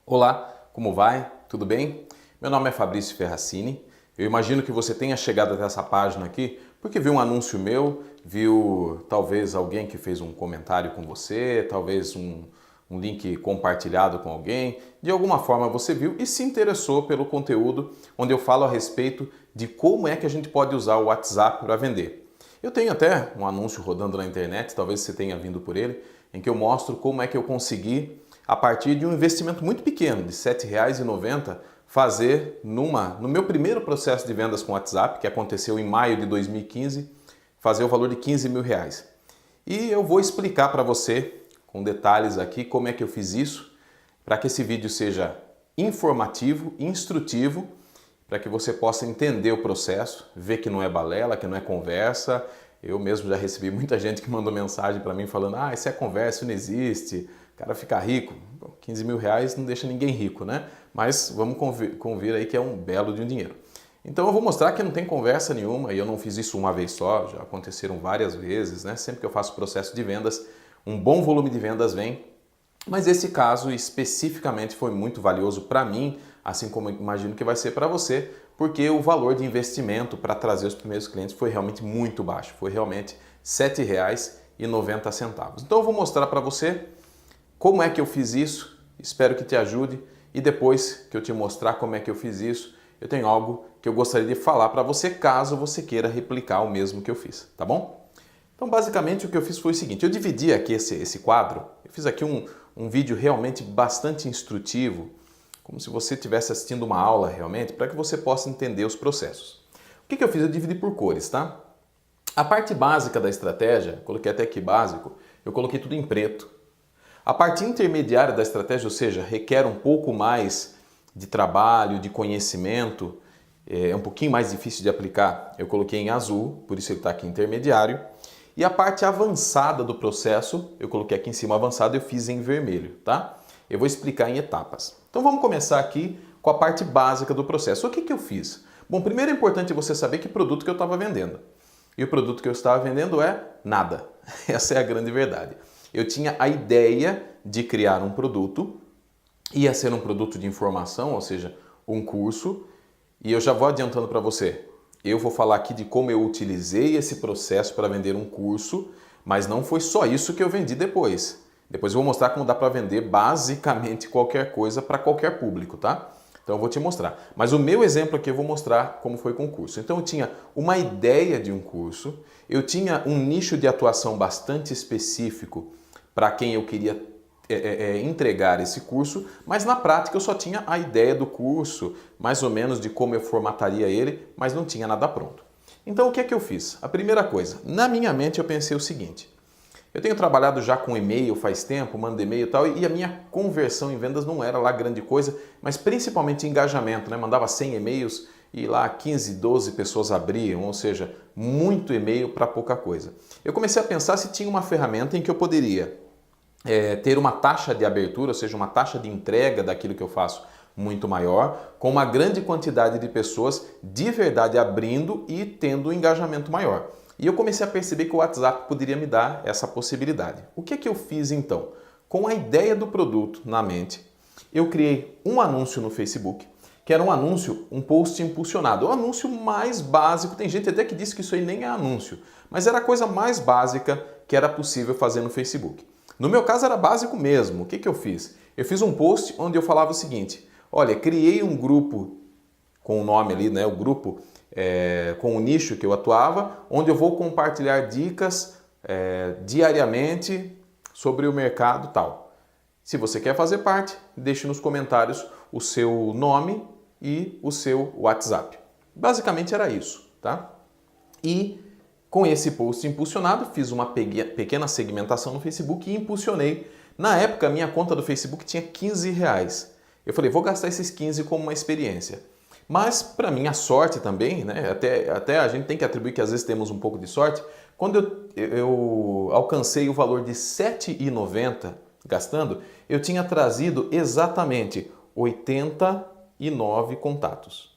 Olá, como vai? Tudo bem? Meu nome é Fabrício Ferracini. Eu imagino que você tenha chegado até essa página aqui porque viu um anúncio meu, viu talvez alguém que fez um comentário com você, talvez um link compartilhado com alguém. De alguma forma você viu e se interessou pelo conteúdo onde eu falo a respeito de como é que a gente pode usar o WhatsApp para vender. Eu tenho até um anúncio rodando na internet, talvez você tenha vindo por ele, em que eu mostro como é que eu consegui, a partir de um investimento muito pequeno, de R$ 7,90, fazer no meu primeiro processo de vendas com WhatsApp, que aconteceu em maio de 2015, fazer o valor de R$ 15.000. E eu vou explicar para você, com detalhes aqui, como é que eu fiz isso, para que esse vídeo seja informativo, instrutivo, para que você possa entender o processo, ver que não é balela, que não é conversa. Eu mesmo já recebi muita gente que mandou mensagem para mim falando: ah, isso é conversa, isso não existe, o cara fica rico. Bom, R$ 15.000 não deixa ninguém rico, né? Mas vamos convir aí que é um belo de um dinheiro. Então eu vou mostrar que não tem conversa nenhuma, e eu não fiz isso uma vez só, já aconteceram várias vezes, né? Sempre que eu faço processo de vendas, um bom volume de vendas vem. Mas esse caso especificamente foi muito valioso para mim, assim como eu imagino que vai ser para você, porque o valor de investimento para trazer os primeiros clientes foi realmente muito baixo, foi realmente R$ 7,90. Então eu vou mostrar para você como é que eu fiz isso, espero que te ajude, e depois que eu te mostrar como é que eu fiz isso, eu tenho algo que eu gostaria de falar para você caso você queira replicar o mesmo que eu fiz, tá bom? Então basicamente o que eu fiz foi o seguinte: eu dividi aqui esse quadro, eu fiz aqui um vídeo realmente bastante instrutivo, como se você estivesse assistindo uma aula realmente, para que você possa entender os processos. O que eu fiz? Eu dividi por cores, tá? A parte básica da estratégia, coloquei até aqui básico, eu coloquei tudo em preto. A parte intermediária da estratégia, ou seja, requer um pouco mais de trabalho, de conhecimento, é um pouquinho mais difícil de aplicar, eu coloquei em azul, por isso ele está aqui intermediário. E a parte avançada do processo, eu coloquei aqui em cima avançado, eu fiz em vermelho, tá? Eu vou explicar em etapas. Então vamos começar aqui com a parte básica do processo. O que eu fiz? Bom, primeiro é importante você saber que produto que eu estava vendendo. E o produto que eu estava vendendo é nada. Essa é a grande verdade. Eu tinha a ideia de criar um produto, ia ser um produto de informação, ou seja, um curso, e eu já vou adiantando para você. Eu vou falar aqui de como eu utilizei esse processo para vender um curso, mas não foi só isso que eu vendi depois. Depois eu vou mostrar como dá para vender basicamente qualquer coisa para qualquer público, tá? Então eu vou te mostrar. Mas o meu exemplo aqui eu vou mostrar como foi com o curso. Então eu tinha uma ideia de um curso, eu tinha um nicho de atuação bastante específico para quem eu queria entregar esse curso, mas na prática eu só tinha a ideia do curso, mais ou menos de como eu formataria ele, mas não tinha nada pronto. Então o que é que eu fiz? A primeira coisa, na minha mente eu pensei o seguinte: eu tenho trabalhado já com e-mail faz tempo, mando e-mail e tal, e a minha conversão em vendas não era lá grande coisa, mas principalmente engajamento, né? Mandava 100 e-mails e lá 15, 12 pessoas abriam, ou seja, muito e-mail para pouca coisa. Eu comecei a pensar se tinha uma ferramenta em que eu poderia ter uma taxa de abertura, ou seja, uma taxa de entrega daquilo que eu faço muito maior, com uma grande quantidade de pessoas de verdade abrindo e tendo um engajamento maior. E eu comecei a perceber que o WhatsApp poderia me dar essa possibilidade. O que eu fiz então? Com a ideia do produto na mente, eu criei um anúncio no Facebook, que era um anúncio, um post impulsionado. O anúncio mais básico, tem gente até que disse que isso aí nem é anúncio, mas era a coisa mais básica que era possível fazer no Facebook. No meu caso era básico mesmo. O que eu fiz? Eu fiz um post onde eu falava o seguinte: olha, criei um grupo com o nome ali, né? O grupo com o nicho que eu atuava, onde eu vou compartilhar dicas diariamente sobre o mercado tal. Se você quer fazer parte, deixe nos comentários o seu nome e o seu WhatsApp. Basicamente era isso, tá? E com esse post impulsionado, fiz uma pequena segmentação no Facebook e impulsionei. Na época, minha conta do Facebook tinha R$ 15. Eu falei, vou gastar esses 15 como uma experiência. Mas, para minha sorte também, né? Até a gente tem que atribuir que às vezes temos um pouco de sorte. Quando eu alcancei o valor de R$ 7,90 gastando, eu tinha trazido exatamente 89 contatos.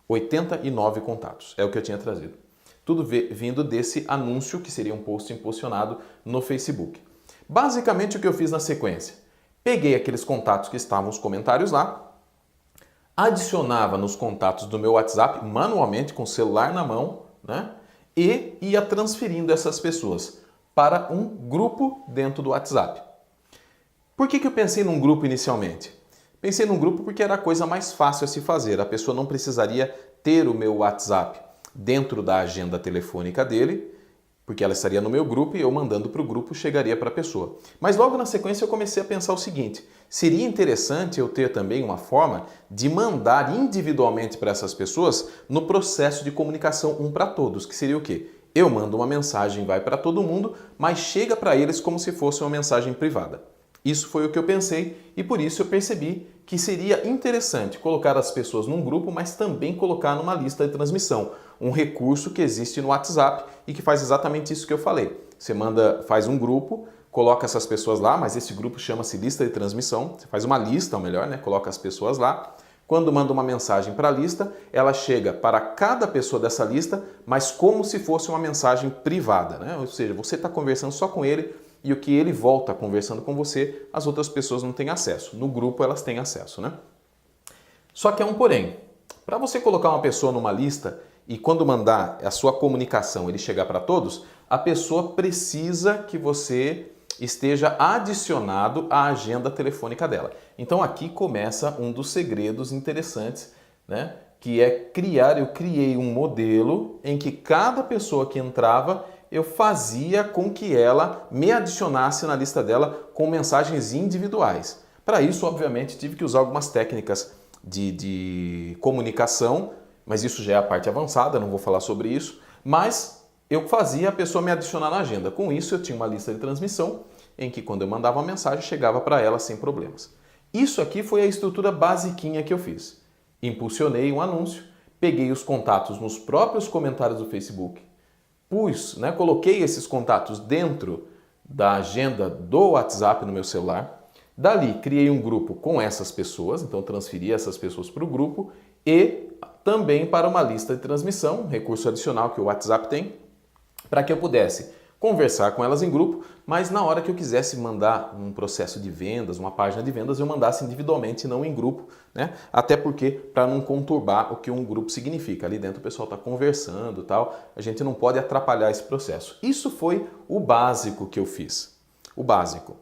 89 contatos é o que eu tinha trazido. Tudo vindo desse anúncio, que seria um post impulsionado no Facebook. Basicamente o que eu fiz na sequência? Peguei aqueles contatos que estavam nos comentários lá, adicionava nos contatos do meu WhatsApp manualmente com o celular na mão, né? E ia transferindo essas pessoas para um grupo dentro do WhatsApp. Por que eu pensei num grupo inicialmente? Pensei num grupo porque era a coisa mais fácil a se fazer. A pessoa não precisaria ter o meu WhatsApp dentro da agenda telefônica dele, porque ela estaria no meu grupo e eu mandando para o grupo chegaria para a pessoa. Mas logo na sequência eu comecei a pensar o seguinte: seria interessante eu ter também uma forma de mandar individualmente para essas pessoas no processo de comunicação um para todos, que seria o quê? Eu mando uma mensagem, vai para todo mundo, mas chega para eles como se fosse uma mensagem privada. Isso foi o que eu pensei e por isso eu percebi que seria interessante colocar as pessoas num grupo, mas também colocar numa lista de transmissão, um recurso que existe no WhatsApp e que faz exatamente isso que eu falei. Você faz um grupo, coloca essas pessoas lá, mas esse grupo chama-se lista de transmissão. Você faz uma lista, ou melhor, né? Coloca as pessoas lá. Quando manda uma mensagem para a lista, ela chega para cada pessoa dessa lista, mas como se fosse uma mensagem privada, né? Ou seja, você está conversando só com ele e o que ele volta conversando com você, as outras pessoas não têm acesso. No grupo elas têm acesso, né? Só que é um porém. Para você colocar uma pessoa numa lista e quando mandar a sua comunicação ele chegar para todos, a pessoa precisa que você esteja adicionado à agenda telefônica dela. Então aqui começa um dos segredos interessantes, né? Que é eu criei um modelo em que cada pessoa que entrava eu fazia com que ela me adicionasse na lista dela com mensagens individuais. Para isso, obviamente, tive que usar algumas técnicas de comunicação, mas isso já é a parte avançada, não vou falar sobre isso, mas eu fazia a pessoa me adicionar na agenda. Com isso, eu tinha uma lista de transmissão em que quando eu mandava uma mensagem, chegava para ela sem problemas. Isso aqui foi a estrutura basiquinha que eu fiz. Impulsionei um anúncio, peguei os contatos nos próprios comentários do Facebook, coloquei esses contatos dentro da agenda do WhatsApp no meu celular. Dali, criei um grupo com essas pessoas, então transferi essas pessoas para o grupo e também para uma lista de transmissão, um recurso adicional que o WhatsApp tem, para que eu pudesse conversar com elas em grupo, mas na hora que eu quisesse mandar um processo de vendas, uma página de vendas, eu mandasse individualmente, não em grupo, né? Até porque para não conturbar o que um grupo significa. Ali dentro o pessoal está conversando e tal, a gente não pode atrapalhar esse processo. Isso foi o básico que eu fiz. O básico.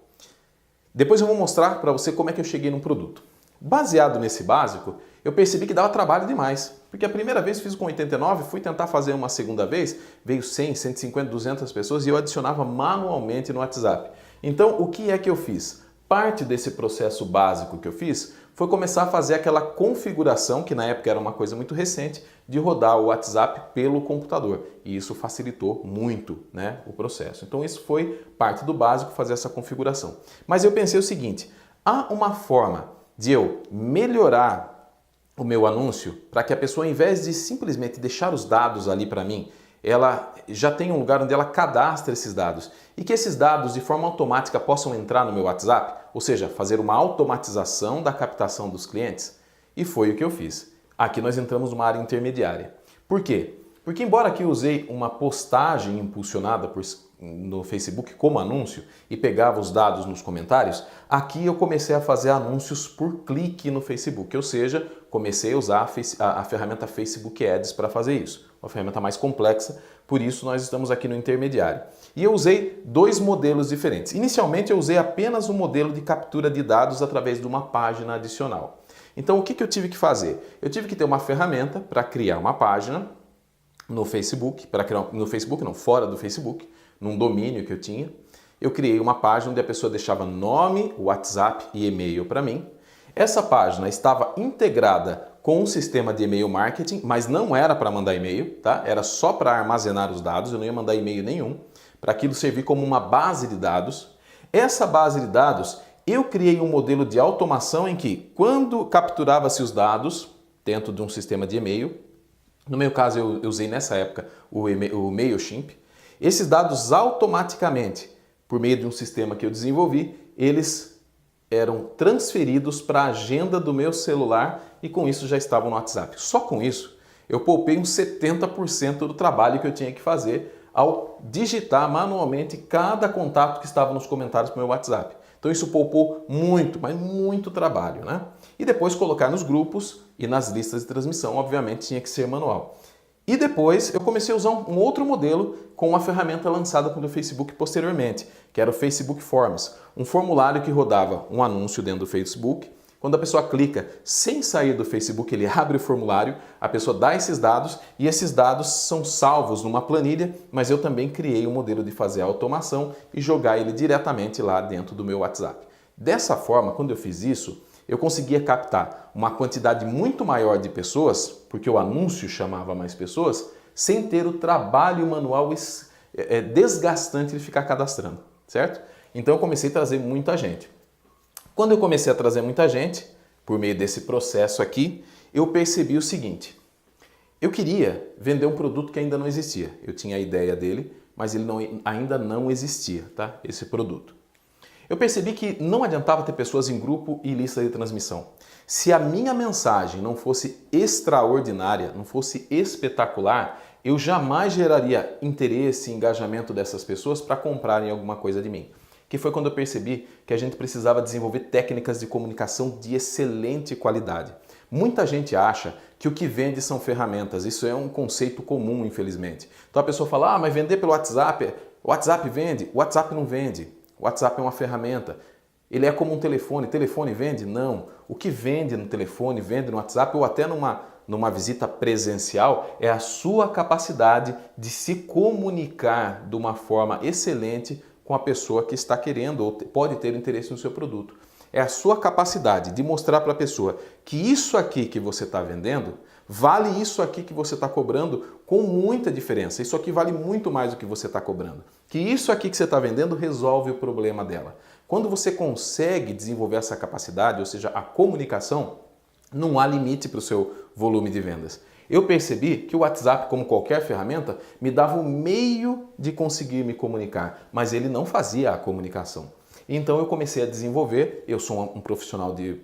Depois eu vou mostrar para você como é que eu cheguei num produto. Baseado nesse básico, eu percebi que dava trabalho demais. Porque a primeira vez fiz com 89, fui tentar fazer uma segunda vez, veio 100, 150, 200 pessoas e eu adicionava manualmente no WhatsApp. Então, o que é que eu fiz? Parte desse processo básico que eu fiz foi começar a fazer aquela configuração, que na época era uma coisa muito recente, de rodar o WhatsApp pelo computador. E isso facilitou muito, né, o processo. Então, isso foi parte do básico, fazer essa configuração. Mas eu pensei o seguinte, há uma forma de eu melhorar o meu anúncio para que a pessoa, ao invés de simplesmente deixar os dados ali para mim, ela já tenha um lugar onde ela cadastra esses dados e que esses dados de forma automática possam entrar no meu WhatsApp, ou seja, fazer uma automatização da captação dos clientes. E foi o que eu fiz. Aqui nós entramos numa área intermediária. Por quê? Porque embora aqui eu usei uma postagem impulsionada no Facebook como anúncio e pegava os dados nos comentários, aqui eu comecei a fazer anúncios por clique no Facebook, ou seja, comecei a usar a ferramenta Facebook Ads para fazer isso. Uma ferramenta mais complexa, por isso nós estamos aqui no intermediário. E eu usei dois modelos diferentes. Inicialmente eu usei apenas um modelo de captura de dados através de uma página adicional. Então o que eu tive que fazer? Eu tive que ter uma ferramenta para criar uma página no Facebook, fora do Facebook, num domínio que eu tinha. Eu criei uma página onde a pessoa deixava nome, WhatsApp e e-mail para mim. Essa página estava integrada com um sistema de e-mail marketing, mas não era para mandar e-mail, tá? Era só para armazenar os dados, eu não ia mandar e-mail nenhum, para aquilo servir como uma base de dados. Essa base de dados, eu criei um modelo de automação em que, quando capturava-se os dados dentro de um sistema de e-mail, no meu caso eu usei nessa época o MailChimp, esses dados automaticamente, por meio de um sistema que eu desenvolvi, eles eram transferidos para a agenda do meu celular e com isso já estavam no WhatsApp. Só com isso eu poupei uns 70% do trabalho que eu tinha que fazer ao digitar manualmente cada contato que estava nos comentários do meu WhatsApp. Então isso poupou muito, mas muito trabalho, né? E depois colocar nos grupos e nas listas de transmissão, obviamente tinha que ser manual. E depois eu comecei a usar um outro modelo com uma ferramenta lançada pelo Facebook posteriormente, que era o Facebook Forms, um formulário que rodava um anúncio dentro do Facebook. Quando a pessoa clica sem sair do Facebook, ele abre o formulário, a pessoa dá esses dados e esses dados são salvos numa planilha, mas eu também criei um modelo de fazer a automação e jogar ele diretamente lá dentro do meu WhatsApp. Dessa forma, quando eu fiz isso, eu conseguia captar uma quantidade muito maior de pessoas, porque o anúncio chamava mais pessoas, sem ter o trabalho manual desgastante de ficar cadastrando, certo? Então eu comecei a trazer muita gente. Quando eu comecei a trazer muita gente, por meio desse processo aqui, eu percebi o seguinte: eu queria vender um produto que ainda não existia. Eu tinha a ideia dele, mas ele ainda não existia, tá? Esse produto. Eu percebi que não adiantava ter pessoas em grupo e lista de transmissão. Se a minha mensagem não fosse extraordinária, não fosse espetacular, eu jamais geraria interesse e engajamento dessas pessoas para comprarem alguma coisa de mim. Que foi quando eu percebi que a gente precisava desenvolver técnicas de comunicação de excelente qualidade. Muita gente acha que o que vende são ferramentas. Isso é um conceito comum, infelizmente. Então a pessoa fala, mas vender pelo WhatsApp, o WhatsApp vende? O WhatsApp não vende. O WhatsApp é uma ferramenta. Ele é como um telefone. Telefone vende? Não. O que vende no telefone, vende no WhatsApp ou até numa visita presencial é a sua capacidade de se comunicar de uma forma excelente com a pessoa que está querendo ou pode ter interesse no seu produto. É a sua capacidade de mostrar para a pessoa que isso aqui que você está vendendo vale isso aqui que você está cobrando com muita diferença. Isso aqui vale muito mais do que você está cobrando. Que isso aqui que você está vendendo resolve o problema dela. Quando você consegue desenvolver essa capacidade, ou seja, a comunicação, não há limite para o seu volume de vendas. Eu percebi que o WhatsApp, como qualquer ferramenta, me dava um meio de conseguir me comunicar, mas ele não fazia a comunicação. Então eu comecei a desenvolver, eu sou um profissional de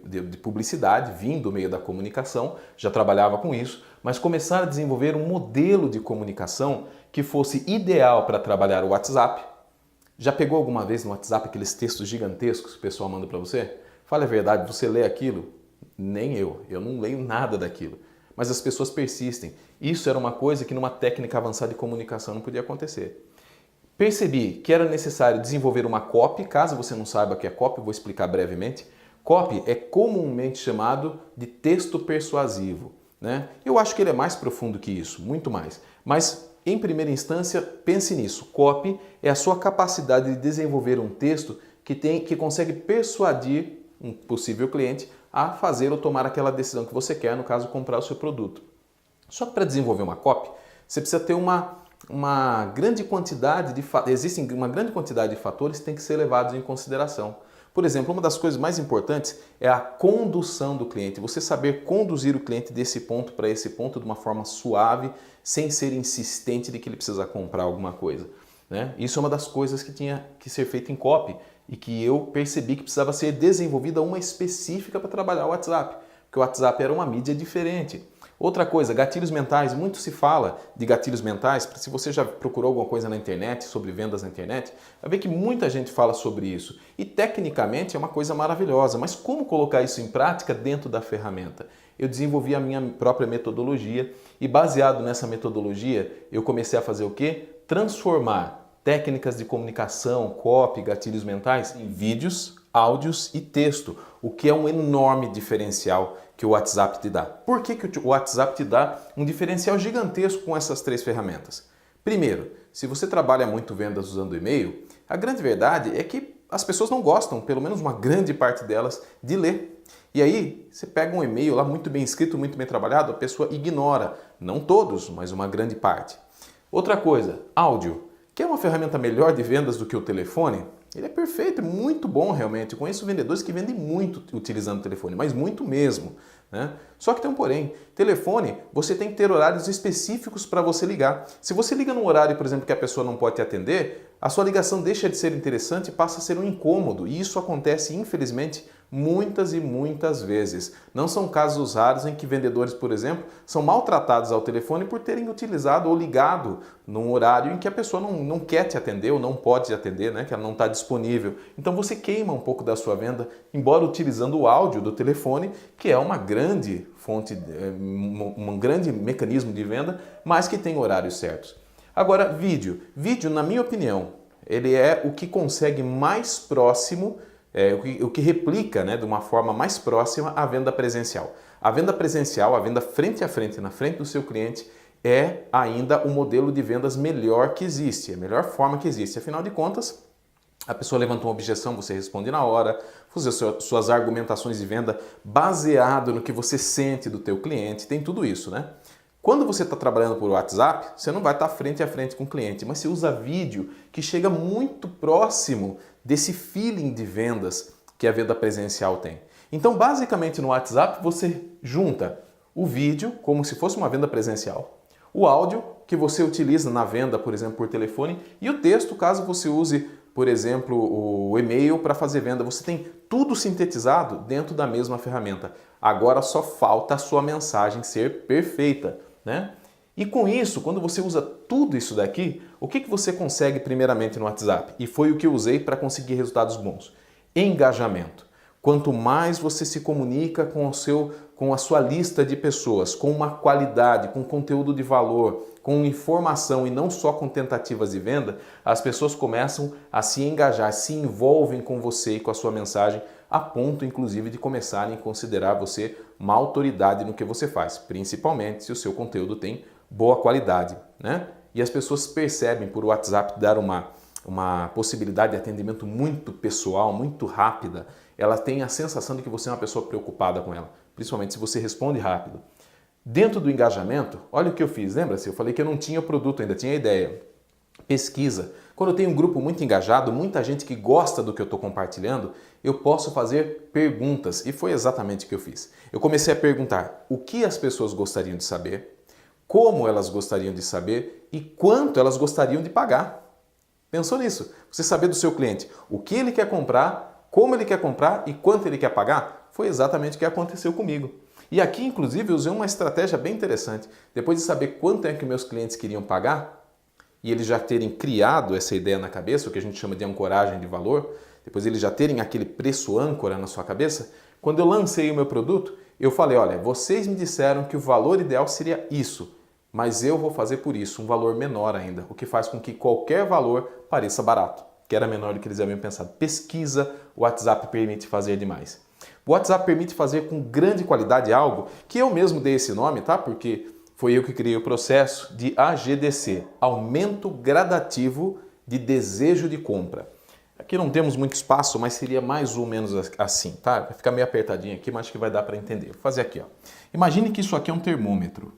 publicidade, vim do meio da comunicação, já trabalhava com isso, mas começar a desenvolver um modelo de comunicação que fosse ideal para trabalhar o WhatsApp. Já pegou alguma vez no WhatsApp aqueles textos gigantescos que o pessoal manda para você? Fala a verdade, você lê aquilo? Nem eu não leio nada daquilo. Mas as pessoas persistem. Isso era uma coisa que numa técnica avançada de comunicação não podia acontecer. Percebi que era necessário desenvolver uma copy. Caso você não saiba o que é copy, eu vou explicar brevemente. Copy é comumente chamado de texto persuasivo, né? Eu acho que ele é mais profundo que isso, muito mais. Mas, em primeira instância, pense nisso. Copy é a sua capacidade de desenvolver um texto que consegue persuadir um possível cliente a fazer ou tomar aquela decisão que você quer, no caso, comprar o seu produto. Só que para desenvolver uma copy, você precisa ter uma grande quantidade de fatores que têm que ser levados em consideração. Por exemplo, uma das coisas mais importantes é a condução do cliente. Você saber conduzir o cliente desse ponto para esse ponto de uma forma suave, sem ser insistente de que ele precisa comprar alguma coisa, né? Isso é uma das coisas que tinha que ser feita em copy e que eu percebi que precisava ser desenvolvida uma específica para trabalhar o WhatsApp, porque o WhatsApp era uma mídia diferente. Outra coisa, gatilhos mentais. Muito se fala de gatilhos mentais. Se você já procurou alguma coisa na internet, sobre vendas na internet, vai ver que muita gente fala sobre isso. E tecnicamente é uma coisa maravilhosa, mas como colocar isso em prática dentro da ferramenta? Eu desenvolvi a minha própria metodologia e baseado nessa metodologia, eu comecei a fazer o quê? Transformar técnicas de comunicação, copy, gatilhos mentais em vídeos, áudios e texto, o que é um enorme diferencial que o WhatsApp te dá. Por que o WhatsApp te dá um diferencial gigantesco com essas três ferramentas? Primeiro, se você trabalha muito vendas usando e-mail, a grande verdade é que as pessoas não gostam, pelo menos uma grande parte delas, de ler. E aí, você pega um e-mail lá muito bem escrito, muito bem trabalhado, a pessoa ignora. Não todos, mas uma grande parte. Outra coisa, áudio. Quer uma ferramenta melhor de vendas do que o telefone? Ele é perfeito, muito bom realmente. Eu conheço vendedores que vendem muito utilizando o telefone, mas muito mesmo, né? Só que tem um porém. Telefone, você tem que ter horários específicos para você ligar. Se você liga num horário, por exemplo, que a pessoa não pode te atender, a sua ligação deixa de ser interessante e passa a ser um incômodo. E isso acontece, infelizmente, muitas e muitas vezes. Não são casos raros em que vendedores, por exemplo, são maltratados ao telefone por terem utilizado ou ligado num horário em que a pessoa não quer te atender ou não pode te atender, né? Que ela não está disponível. Então você queima um pouco da sua venda, embora utilizando o áudio do telefone, que é uma grande fonte, um grande mecanismo de venda, mas que tem horários certos. Agora, vídeo. Vídeo, na minha opinião, ele é o que consegue mais próximo, o que replica, né, de uma forma mais próxima a venda presencial. A venda presencial, a venda frente a frente, na frente do seu cliente, é ainda o modelo de vendas melhor que existe, a melhor forma que existe. Afinal de contas, a pessoa levantou uma objeção, você responde na hora, fazer suas argumentações de venda baseado no que você sente do teu cliente, tem tudo isso, né? Quando você está trabalhando por WhatsApp, você não vai estar frente a frente com o cliente, mas você usa vídeo que chega muito próximo desse feeling de vendas que a venda presencial tem. Então, basicamente no WhatsApp, você junta o vídeo, como se fosse uma venda presencial, o áudio, que você utiliza na venda, por exemplo, por telefone, e o texto, caso você use, por exemplo, o e-mail para fazer venda. Você tem tudo sintetizado dentro da mesma ferramenta. Agora só falta a sua mensagem ser perfeita, né? E com isso, quando você usa tudo isso daqui, o que você consegue primeiramente no WhatsApp? E foi o que eu usei para conseguir resultados bons. Engajamento. Quanto mais você se comunica com a sua lista de pessoas, com uma qualidade, com conteúdo de valor, com informação e não só com tentativas de venda, as pessoas começam a se engajar, se envolvem com você e com a sua mensagem, a ponto, inclusive, de começarem a considerar você uma autoridade no que você faz, principalmente se o seu conteúdo tem boa qualidade, né? E as pessoas percebem por WhatsApp dar uma possibilidade de atendimento muito pessoal, muito rápida. Ela tem a sensação de que você é uma pessoa preocupada com ela, principalmente se você responde rápido. Dentro do engajamento, olha o que eu fiz, lembra-se? Eu falei que eu não tinha o produto, ainda tinha a ideia. Pesquisa. Quando eu tenho um grupo muito engajado, muita gente que gosta do que eu estou compartilhando, eu posso fazer perguntas. E foi exatamente o que eu fiz. Eu comecei a perguntar o que as pessoas gostariam de saber, como elas gostariam de saber e quanto elas gostariam de pagar. Pensou nisso? Você saber do seu cliente o que ele quer comprar, como ele quer comprar e quanto ele quer pagar? Foi exatamente o que aconteceu comigo. E aqui, inclusive, eu usei uma estratégia bem interessante. Depois de saber quanto é que meus clientes queriam pagar, e eles já terem criado essa ideia na cabeça, o que a gente chama de ancoragem de valor, depois eles já terem aquele preço âncora na sua cabeça, quando eu lancei o meu produto, eu falei, olha, vocês me disseram que o valor ideal seria isso, mas eu vou fazer por isso um valor menor ainda, o que faz com que qualquer valor pareça barato, que era menor do que eles haviam pensado. Pesquisa, o WhatsApp permite fazer demais. O WhatsApp permite fazer com grande qualidade algo que eu mesmo dei esse nome, tá? Porque foi eu que criei o processo de AGDC, Aumento Gradativo de Desejo de Compra. Aqui não temos muito espaço, mas seria mais ou menos assim, tá? Vai ficar meio apertadinho aqui, mas acho que vai dar para entender. Vou fazer aqui, ó. Imagine que isso aqui é um termômetro.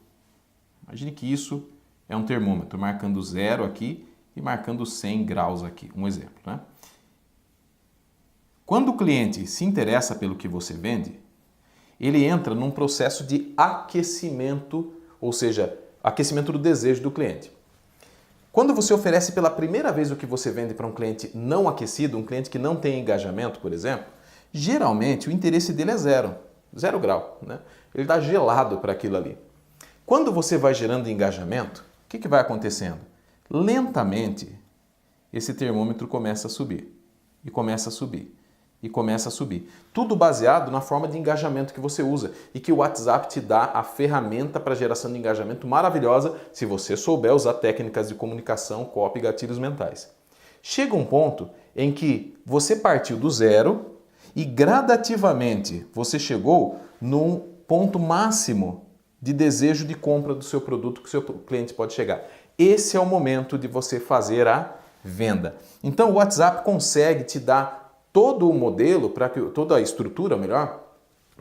Imagine que isso é um termômetro, marcando 0 aqui e marcando 100 graus aqui. Um exemplo, né? Quando o cliente se interessa pelo que você vende, ele entra num processo de aquecimento, ou seja, aquecimento do desejo do cliente. Quando você oferece pela primeira vez o que você vende para um cliente não aquecido, um cliente que não tem engajamento, por exemplo, geralmente o interesse dele é 0 grau, né? Ele está gelado para aquilo ali. Quando você vai gerando engajamento, o que vai acontecendo? Lentamente, esse termômetro começa a subir, e começa a subir, e começa a subir. Tudo baseado na forma de engajamento que você usa e que o WhatsApp te dá a ferramenta para geração de engajamento maravilhosa se você souber usar técnicas de comunicação, copy e gatilhos mentais. Chega um ponto em que você partiu do 0 e gradativamente você chegou num ponto máximo de desejo de compra do seu produto que o seu cliente pode chegar. Esse é o momento de você fazer a venda. Então o WhatsApp consegue te dar todo o modelo, toda a estrutura, melhor,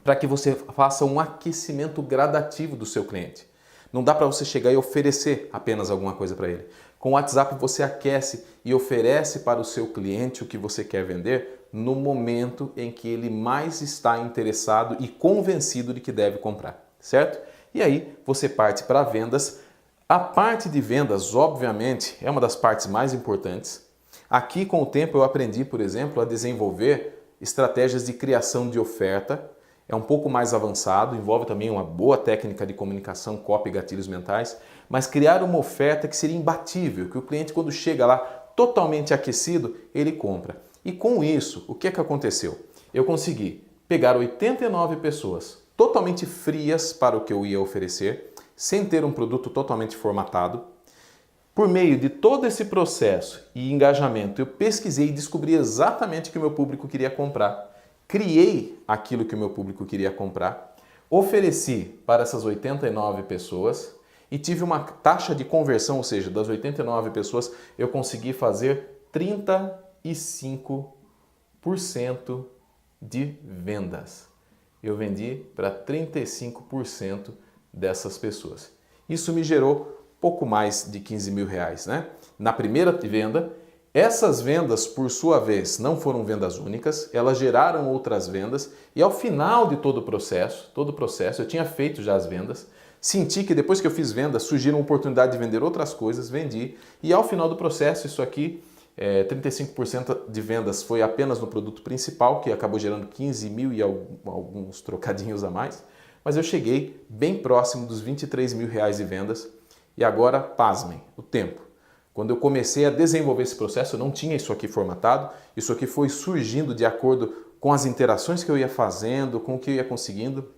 para que você faça um aquecimento gradativo do seu cliente. Não dá para você chegar e oferecer apenas alguma coisa para ele. Com o WhatsApp você aquece e oferece para o seu cliente o que você quer vender no momento em que ele mais está interessado e convencido de que deve comprar, certo? E aí você parte para vendas. A parte de vendas, obviamente, é uma das partes mais importantes. Aqui, com o tempo, eu aprendi, por exemplo, a desenvolver estratégias de criação de oferta. É um pouco mais avançado, envolve também uma boa técnica de comunicação, copy e gatilhos mentais, mas criar uma oferta que seria imbatível, que o cliente, quando chega lá totalmente aquecido, ele compra. E com isso, o que é que aconteceu? Eu consegui pegar 89 pessoas totalmente frias para o que eu ia oferecer, sem ter um produto totalmente formatado. Por meio de todo esse processo e engajamento, eu pesquisei e descobri exatamente o que o meu público queria comprar. Criei aquilo que o meu público queria comprar, ofereci para essas 89 pessoas e tive uma taxa de conversão, ou seja, das 89 pessoas eu consegui fazer 35% de vendas. Eu vendi para 35% dessas pessoas. Isso me gerou pouco mais de 15 mil reais, né? Na primeira venda, essas vendas, por sua vez, não foram vendas únicas, elas geraram outras vendas e ao final de todo o processo, eu tinha feito já as vendas, senti que depois que eu fiz vendas, surgiram oportunidade de vender outras coisas, vendi e ao final do processo, isso aqui, 35% de vendas foi apenas no produto principal, que acabou gerando 15 mil e alguns trocadinhos a mais, mas eu cheguei bem próximo dos 23 mil reais de vendas. E agora, pasmem, o tempo. Quando eu comecei a desenvolver esse processo, eu não tinha isso aqui formatado, isso aqui foi surgindo de acordo com as interações que eu ia fazendo, com o que eu ia conseguindo.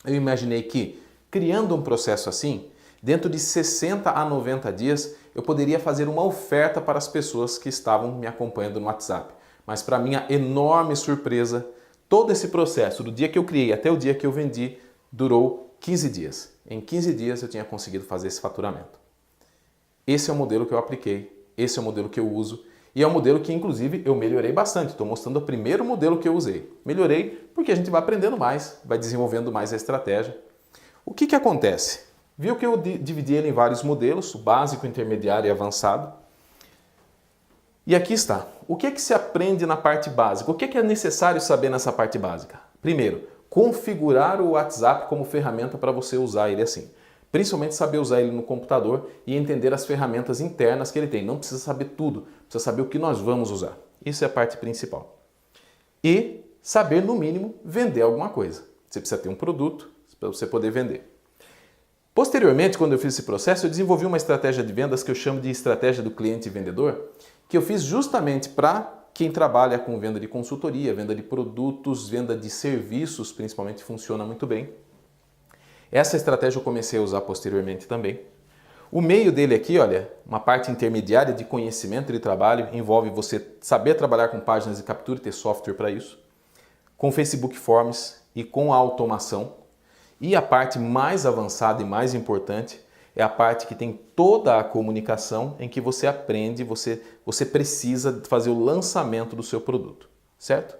Eu imaginei que, criando um processo assim, dentro de 60 a 90 dias, eu poderia fazer uma oferta para as pessoas que estavam me acompanhando no WhatsApp. Mas para minha enorme surpresa, todo esse processo, do dia que eu criei até o dia que eu vendi, durou 15 dias. Em 15 dias eu tinha conseguido fazer esse faturamento. Esse é o modelo que eu apliquei, esse é o modelo que eu uso e é um modelo que inclusive eu melhorei bastante. Estou mostrando o primeiro modelo que eu usei. Melhorei porque a gente vai aprendendo mais, vai desenvolvendo mais a estratégia. O que acontece? Viu que eu dividi ele em vários modelos, o básico, intermediário e avançado. E aqui está. O que é que se aprende na parte básica? O que é necessário saber nessa parte básica? Primeiro, configurar o WhatsApp como ferramenta para você usar ele assim. Principalmente saber usar ele no computador e entender as ferramentas internas que ele tem. Não precisa saber tudo, precisa saber o que nós vamos usar. Isso é a parte principal. E saber, no mínimo, vender alguma coisa. Você precisa ter um produto para você poder vender. Posteriormente, quando eu fiz esse processo, eu desenvolvi uma estratégia de vendas que eu chamo de estratégia do cliente vendedor, que eu fiz justamente para quem trabalha com venda de consultoria, venda de produtos, venda de serviços, principalmente, funciona muito bem. Essa estratégia eu comecei a usar posteriormente também. O meio dele aqui, olha, uma parte intermediária de conhecimento de trabalho, envolve você saber trabalhar com páginas de captura e ter software para isso, com Facebook Forms e com a automação. E a parte mais avançada e mais importante é a parte que tem toda a comunicação em que você aprende, você precisa fazer o lançamento do seu produto, certo?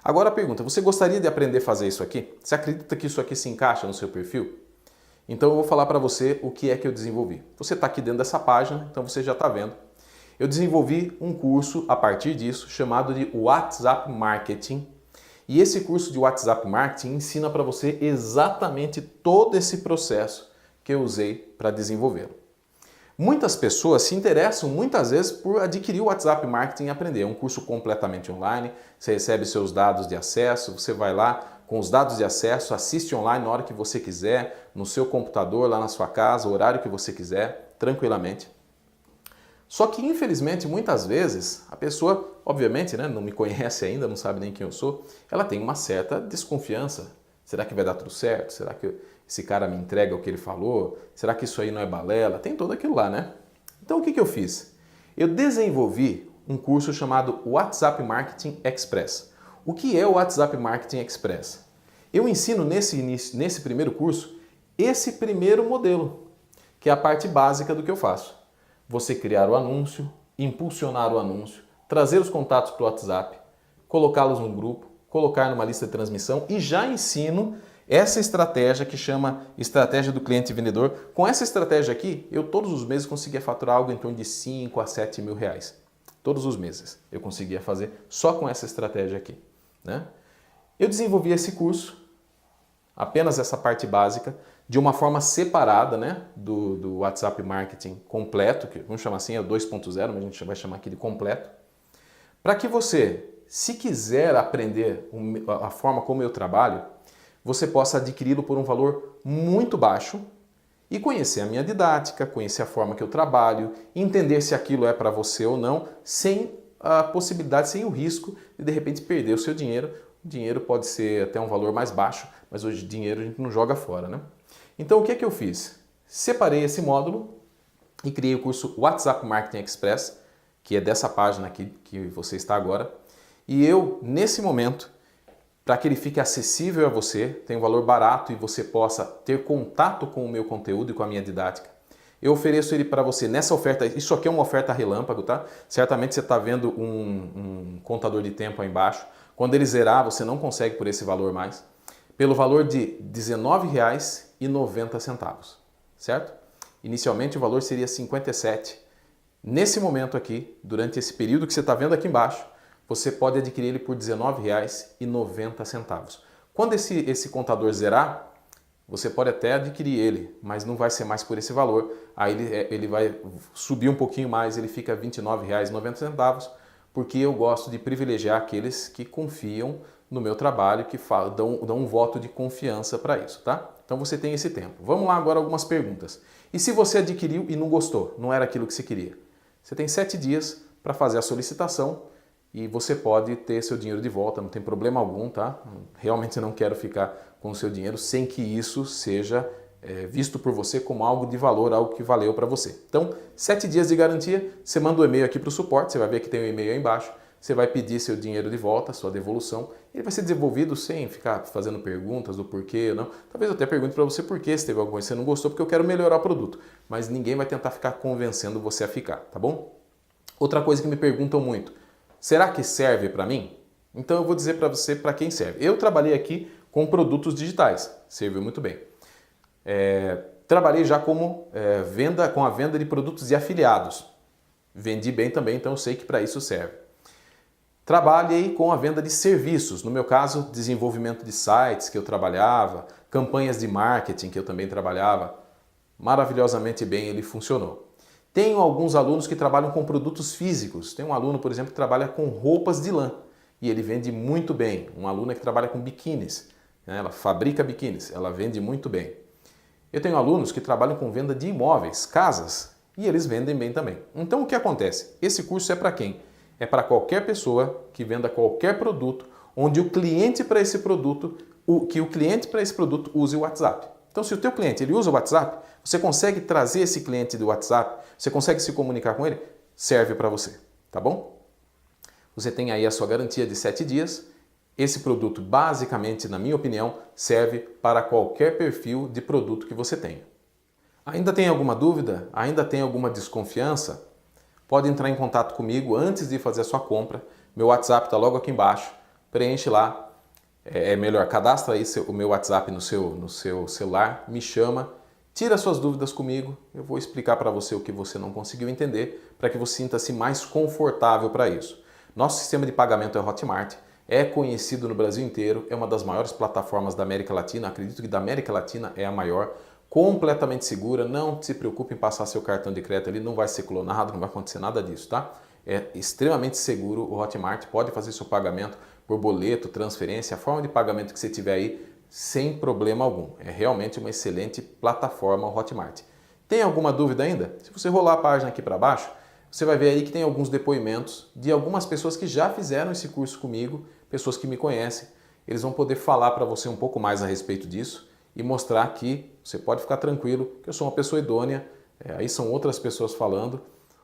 Agora a pergunta, você gostaria de aprender a fazer isso aqui? Você acredita que isso aqui se encaixa no seu perfil? Então eu vou falar para você o que é que eu desenvolvi. Você está aqui dentro dessa página, então você já está vendo. Eu desenvolvi um curso a partir disso chamado de WhatsApp Marketing. E esse curso de WhatsApp Marketing ensina para você exatamente todo esse processo que eu usei para desenvolvê-lo. Muitas pessoas se interessam muitas vezes por adquirir o WhatsApp Marketing e aprender. É um curso completamente online, você recebe seus dados de acesso, você vai lá com os dados de acesso, assiste online na hora que você quiser, no seu computador, lá na sua casa, o horário que você quiser, tranquilamente. Só que, infelizmente, muitas vezes, a pessoa, obviamente, não me conhece ainda, não sabe nem quem eu sou, ela tem uma certa desconfiança. Será que vai dar tudo certo? Será que esse cara me entrega o que ele falou? Será que isso aí não é balela? Tem tudo aquilo lá, né? Então, o que eu fiz? Eu desenvolvi um curso chamado WhatsApp Marketing Express. O que é o WhatsApp Marketing Express? Eu ensino nesse primeiro curso, esse primeiro modelo, que é a parte básica do que eu faço. Você criar o anúncio, impulsionar o anúncio, trazer os contatos para o WhatsApp, colocá-los no grupo, colocar numa lista de transmissão e já ensino essa estratégia que chama estratégia do cliente vendedor. Com essa estratégia aqui, eu todos os meses conseguia faturar algo em torno de 5 a 7 mil reais. Todos os meses eu conseguia fazer só com essa estratégia aqui, né? Eu desenvolvi esse curso, apenas essa parte básica, de uma forma separada, né, do WhatsApp Marketing completo, que vamos chamar assim, é o 2.0, mas a gente vai chamar aqui de completo. Para que você, se quiser aprender a forma como eu trabalho, você possa adquiri-lo por um valor muito baixo e conhecer a minha didática, conhecer a forma que eu trabalho, entender se aquilo é para você ou não, sem a possibilidade, sem o risco de repente perder o seu dinheiro. O dinheiro pode ser até um valor mais baixo, mas hoje dinheiro a gente não joga fora, né? Então o que é que eu fiz? Separei esse módulo e criei o curso WhatsApp Marketing Express, que é dessa página aqui que você está agora. E eu, nesse momento, para que ele fique acessível a você, tenha um valor barato e você possa ter contato com o meu conteúdo e com a minha didática, eu ofereço ele para você nessa oferta. Isso aqui é uma oferta relâmpago, tá? Certamente você está vendo um contador de tempo aí embaixo. Quando ele zerar, você não consegue por esse valor mais. Pelo valor de R$ 19,90, certo? Inicialmente o valor seria R$ 57. Nesse momento aqui, durante esse período que você está vendo aqui embaixo, você pode adquirir ele por R$ 19,90. Quando esse contador zerar, você pode até adquirir ele, mas não vai ser mais por esse valor. Aí ele vai subir um pouquinho mais, ele fica R$ 29,90, porque eu gosto de privilegiar aqueles que confiam no meu trabalho, que dão um voto de confiança para isso, tá? Então você tem esse tempo. Vamos lá agora algumas perguntas. E se você adquiriu e não gostou, não era aquilo que você queria? Você tem 7 dias para fazer a solicitação e você pode ter seu dinheiro de volta, não tem problema algum, tá? Realmente eu não quero ficar com o seu dinheiro sem que isso seja visto por você como algo de valor, algo que valeu para você. Então, 7 dias de garantia, você manda um e-mail aqui para o suporte, você vai ver que tem um e-mail aí embaixo, você vai pedir seu dinheiro de volta, sua devolução, ele vai ser desenvolvido sem ficar fazendo perguntas do porquê, não. Talvez eu até pergunte para você por que, se teve alguma coisa que você não gostou, porque eu quero melhorar o produto, mas ninguém vai tentar ficar convencendo você a ficar, tá bom? Outra coisa que me perguntam muito, será que serve para mim? Então eu vou dizer para você para quem serve. Eu trabalhei aqui com produtos digitais, serviu muito bem. Trabalhei já com a venda de produtos de afiliados, vendi bem também, então eu sei que para isso serve. Trabalhei com a venda de serviços, no meu caso, desenvolvimento de sites que eu trabalhava, campanhas de marketing que eu também trabalhava. Maravilhosamente bem ele funcionou. Tenho alguns alunos que trabalham com produtos físicos. Tem um aluno, por exemplo, que trabalha com roupas de lã e ele vende muito bem. Uma aluna que trabalha com biquínis, né? Ela fabrica biquínis, ela vende muito bem. Eu tenho alunos que trabalham com venda de imóveis, casas, e eles vendem bem também. Então o que acontece? Esse curso é para quem? É para qualquer pessoa que venda qualquer produto, onde o cliente para esse produto, o cliente para esse produto use o WhatsApp. Então, se o teu cliente ele usa o WhatsApp, você consegue trazer esse cliente do WhatsApp, você consegue se comunicar com ele, serve para você, tá bom? Você tem aí a sua garantia de 7 dias. Esse produto, basicamente, na minha opinião, serve para qualquer perfil de produto que você tenha. Ainda tem alguma dúvida? Ainda tem alguma desconfiança? Pode entrar em contato comigo antes de fazer a sua compra. Meu WhatsApp está logo aqui embaixo. Preenche lá. Melhor, cadastra aí o meu WhatsApp no seu celular, me chama, tira suas dúvidas comigo. Eu vou explicar para você o que você não conseguiu entender, para que você sinta-se mais confortável para isso. Nosso sistema de pagamento é o Hotmart. É conhecido no Brasil inteiro, é uma das maiores plataformas da América Latina, acredito que da América Latina é a maior, completamente segura, não se preocupe em passar seu cartão de crédito ali, não vai ser clonado, não vai acontecer nada disso, tá? É extremamente seguro o Hotmart, pode fazer seu pagamento por boleto, transferência, a forma de pagamento que você tiver aí, sem problema algum. É realmente uma excelente plataforma o Hotmart. Tem alguma dúvida ainda? Se você rolar a página aqui para baixo, você vai ver aí que tem alguns depoimentos de algumas pessoas que já fizeram esse curso comigo, pessoas que me conhecem. Eles vão poder falar para você um pouco mais a respeito disso e mostrar que você pode ficar tranquilo, que eu sou uma pessoa idônea, aí são outras pessoas falando.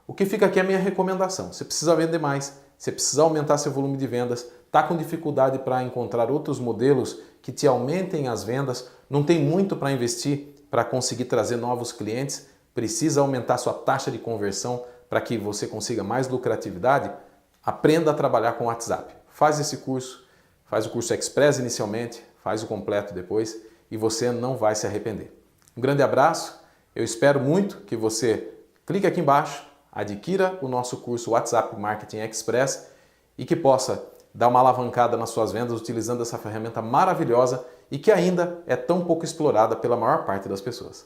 O que fica aqui é a minha recomendação. Você precisa vender mais, você precisa aumentar seu volume de vendas, está com dificuldade para encontrar outros modelos que te aumentem as vendas, não tem muito para investir para conseguir trazer novos clientes, precisa aumentar sua taxa de conversão para que você consiga mais lucratividade, aprenda a trabalhar com o WhatsApp. Faz esse curso, faz o curso Express inicialmente, faz o completo depois e você não vai se arrepender. Um grande abraço, eu espero muito que você clique aqui embaixo, adquira o nosso curso WhatsApp Marketing Express e que possa dar uma alavancada nas suas vendas utilizando essa ferramenta maravilhosa e que ainda é tão pouco explorada pela maior parte das pessoas.